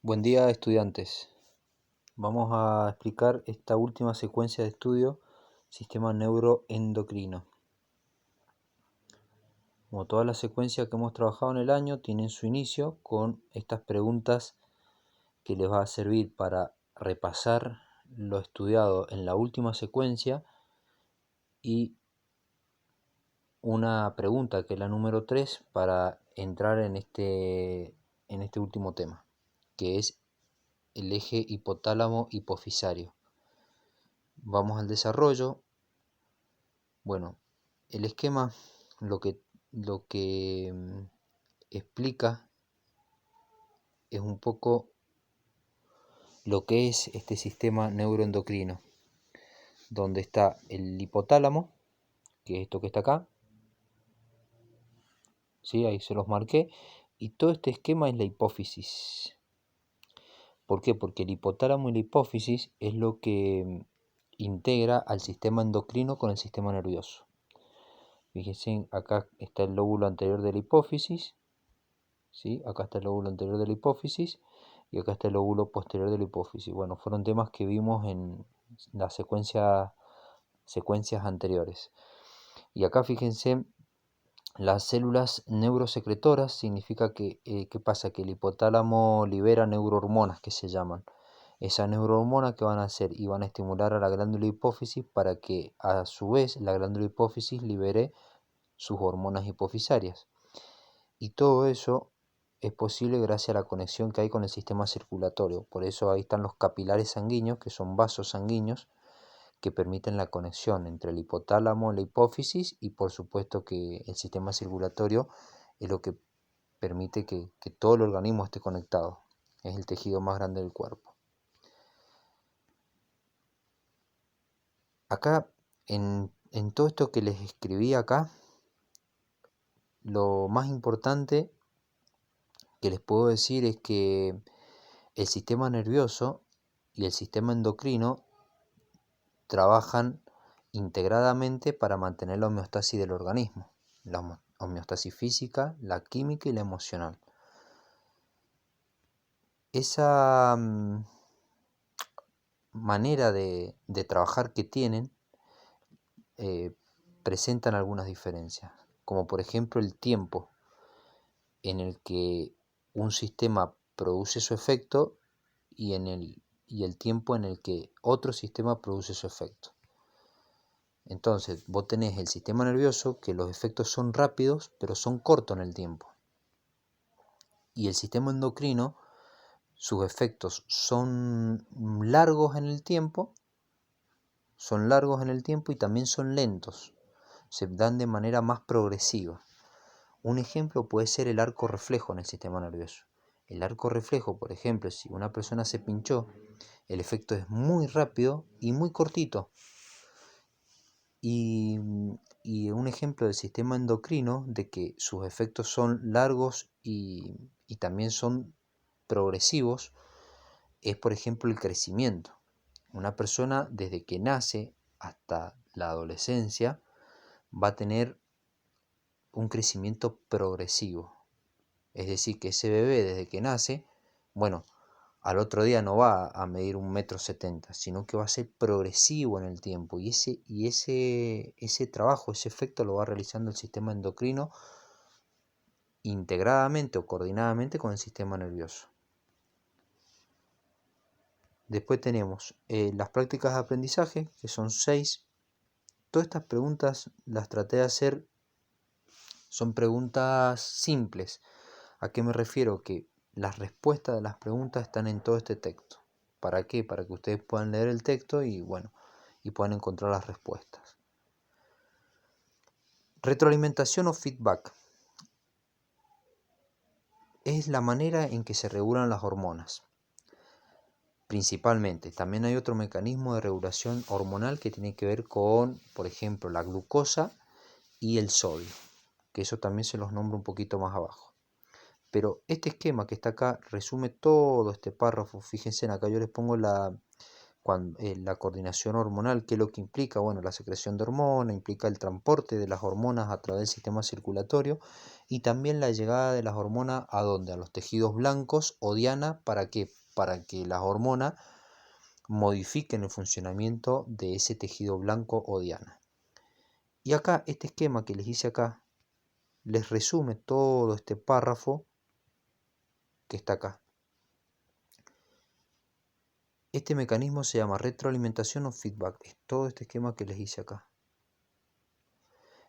Buen día, estudiantes. Vamos a explicar esta última secuencia de estudio, sistema neuroendocrino. Como toda la secuencia que hemos trabajado en el año, tienen su inicio con estas preguntas que les va a servir para repasar lo estudiado en la última secuencia y una pregunta que es la número 3 para entrar en este último tema, que es el eje hipotálamo hipofisario. Vamos al desarrollo. Bueno, el esquema lo que explica es un poco lo que es este sistema neuroendocrino, donde está el hipotálamo, que es esto que está acá, ¿sí? Ahí se los marqué, y todo este esquema es la hipófisis. ¿Por qué? Porque el hipotálamo y la hipófisis es lo que integra al sistema endocrino con el sistema nervioso. Fíjense, acá está el lóbulo anterior de la hipófisis, ¿sí? Acá está el lóbulo anterior de la hipófisis y acá está el lóbulo posterior de la hipófisis. Bueno, fueron temas que vimos en las secuencias anteriores. Y acá fíjense, las células neurosecretoras significa que, ¿qué pasa? Que el hipotálamo libera neurohormonas que se llaman. Esas neurohormonas que van a hacer y van a estimular a la glándula hipófisis para que a su vez la glándula hipófisis libere sus hormonas hipofisarias. Y todo eso es posible gracias a la conexión que hay con el sistema circulatorio. Por eso ahí están los capilares sanguíneos, que son vasos sanguíneos que permiten la conexión entre el hipotálamo, la hipófisis y por supuesto que el sistema circulatorio es lo que permite que todo el organismo esté conectado. Es el tejido más grande del cuerpo. Acá, en todo esto que les escribí acá, lo más importante que les puedo decir es que el sistema nervioso y el sistema endocrino trabajan integradamente para mantener la homeostasis del organismo, la homeostasis física, la química y la emocional. Esa manera de trabajar que tienen presentan algunas diferencias, como por ejemplo el tiempo en el que un sistema produce su efecto y el tiempo en el que otro sistema produce su efecto. Entonces, vos tenés el sistema nervioso, que los efectos son rápidos, pero son cortos en el tiempo. Y el sistema endocrino, sus efectos son largos en el tiempo, y también son lentos. Se dan de manera más progresiva. Un ejemplo puede ser el arco reflejo en el sistema nervioso. El arco reflejo, por ejemplo, si una persona se pinchó, el efecto es muy rápido y muy cortito. Y un ejemplo del sistema endocrino de que sus efectos son largos y también son progresivos es, por ejemplo, el crecimiento. Una persona desde que nace hasta la adolescencia va a tener un crecimiento progresivo. Es decir, que ese bebé desde que nace, bueno, al otro día no va a medir 1,70 m, sino que va a ser progresivo en el tiempo. Y ese trabajo, ese efecto lo va realizando el sistema endocrino integradamente o coordinadamente con el sistema nervioso. Después tenemos las prácticas de aprendizaje, que son 6. Todas estas preguntas las traté de hacer, son preguntas simples. ¿A qué me refiero? Que las respuestas de las preguntas están en todo este texto. ¿Para qué? Para que ustedes puedan leer el texto y puedan encontrar las respuestas. Retroalimentación o feedback es la manera en que se regulan las hormonas. Principalmente, también hay otro mecanismo de regulación hormonal que tiene que ver con, por ejemplo, la glucosa y el sodio, que eso también se los nombro un poquito más abajo. Pero este esquema que está acá resume todo este párrafo. Fíjense, acá yo les pongo la coordinación hormonal. ¿Qué es lo que implica? Bueno, la secreción de hormonas, implica el transporte de las hormonas a través del sistema circulatorio y también la llegada de las hormonas ¿a dónde? A los tejidos blancos o diana. ¿Para qué? Para que las hormonas modifiquen el funcionamiento de ese tejido blanco o diana. Y acá, este esquema que les hice acá, les resume todo este párrafo que está acá. Este mecanismo se llama retroalimentación o feedback. Es todo este esquema que les hice acá.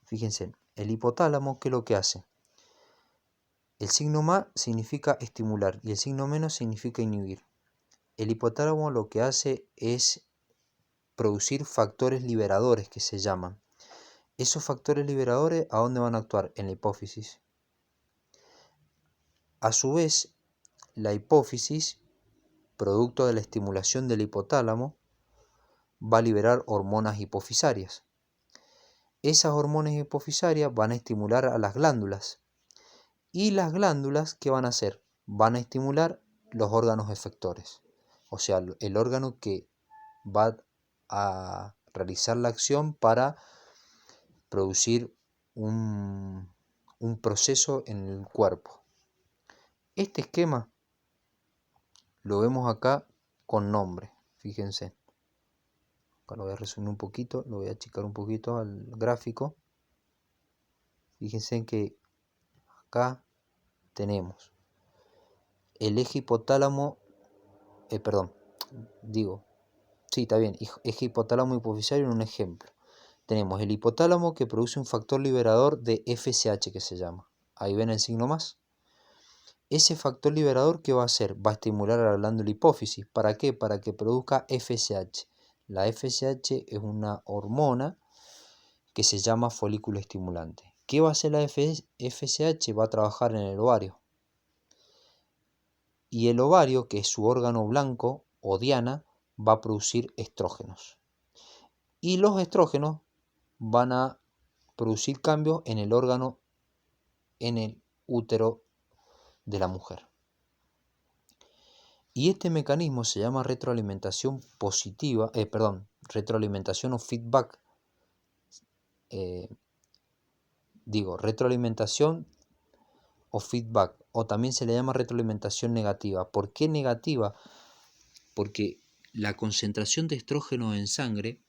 Fíjense, el hipotálamo, ¿qué es lo que hace? El signo más significa estimular y el signo menos significa inhibir. El hipotálamo lo que hace es producir factores liberadores que se llaman. Esos factores liberadores, ¿a dónde van a actuar? En la hipófisis. A su vez, la hipófisis, producto de la estimulación del hipotálamo, va a liberar hormonas hipofisarias. Esas hormonas hipofisarias van a estimular a las glándulas. Y las glándulas, ¿qué van a hacer? Van a estimular los órganos efectores. O sea, el órgano que va a realizar la acción para producir un proceso en el cuerpo. Este esquema lo vemos acá con nombre, fíjense. Acá lo voy a resumir un poquito, lo voy a achicar un poquito al gráfico. Fíjense que acá tenemos el eje hipotálamo, está bien, eje hipotálamo hipofisario en un ejemplo. Tenemos el hipotálamo que produce un factor liberador de FSH que se llama. Ahí ven el signo más. Ese factor liberador, ¿qué va a hacer? Va a estimular a la glándula hipófisis. ¿Para qué? Para que produzca FSH. La FSH es una hormona que se llama folículo estimulante. ¿Qué va a hacer la FSH? Va a trabajar en el ovario. Y el ovario, que es su órgano blanco o diana, va a producir estrógenos. Y los estrógenos van a producir cambios en el órgano, en el útero de la mujer. Y este mecanismo se llama retroalimentación positiva, retroalimentación o feedback. Retroalimentación o feedback, o también se le llama retroalimentación negativa. ¿Por qué negativa? Porque la concentración de estrógeno en sangre,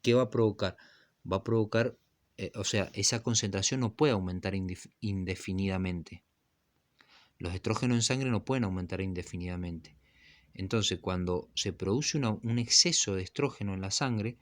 ¿qué va a provocar? Va a provocar, esa concentración no puede aumentar indefinidamente. Los estrógenos en sangre no pueden aumentar indefinidamente. Entonces, cuando se produce un exceso de estrógeno en la sangre,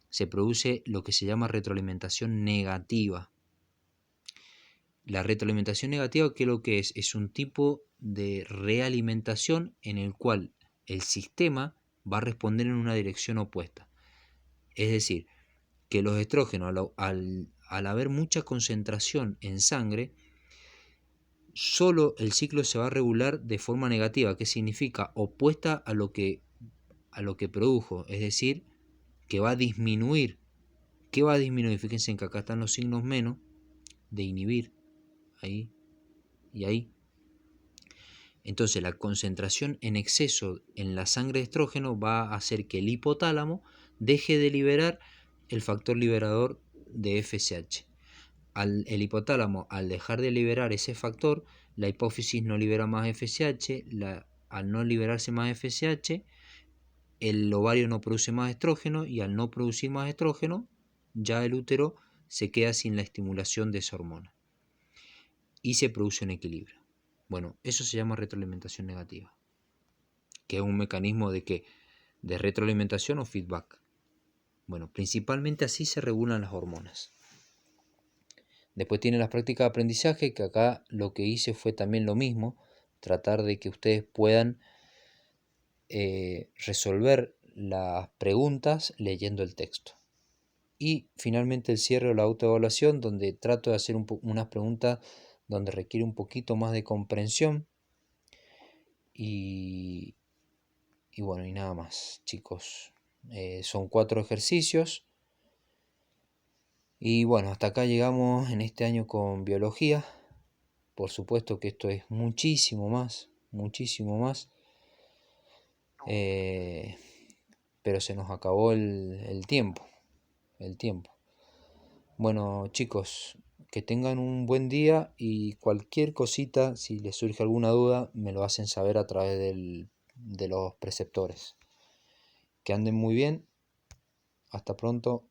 se produce lo que se llama retroalimentación negativa. La retroalimentación negativa, ¿qué es lo que es? Es un tipo de realimentación en el cual el sistema va a responder en una dirección opuesta. Es decir, que los estrógenos, al haber mucha concentración en sangre, solo el ciclo se va a regular de forma negativa, que significa opuesta a lo que produjo, es decir, que va a disminuir. ¿Qué va a disminuir? Fíjense que acá están los signos menos de inhibir, ahí y ahí. Entonces la concentración en exceso en la sangre de estrógeno va a hacer que el hipotálamo deje de liberar el factor liberador de FSH. El hipotálamo, al dejar de liberar ese factor, la hipófisis no libera más FSH, al no liberarse más FSH, el ovario no produce más estrógeno y al no producir más estrógeno, ya el útero se queda sin la estimulación de esa hormona y se produce un equilibrio. Bueno, eso se llama retroalimentación negativa, que es un mecanismo de retroalimentación o feedback. Bueno, principalmente así se regulan las hormonas. Después tiene las prácticas de aprendizaje, que acá lo que hice fue también lo mismo, tratar de que ustedes puedan resolver las preguntas leyendo el texto. Y finalmente el cierre o la autoevaluación, donde trato de hacer unas preguntas donde requiere un poquito más de comprensión. Y bueno, y nada más, chicos. Son 4 ejercicios. Y bueno, hasta acá llegamos en este año con biología. Por supuesto que esto es muchísimo más, muchísimo más. pero se nos acabó el tiempo, el tiempo. Bueno, chicos, que tengan un buen día y cualquier cosita, si les surge alguna duda, me lo hacen saber a través de los preceptores. Que anden muy bien. Hasta pronto.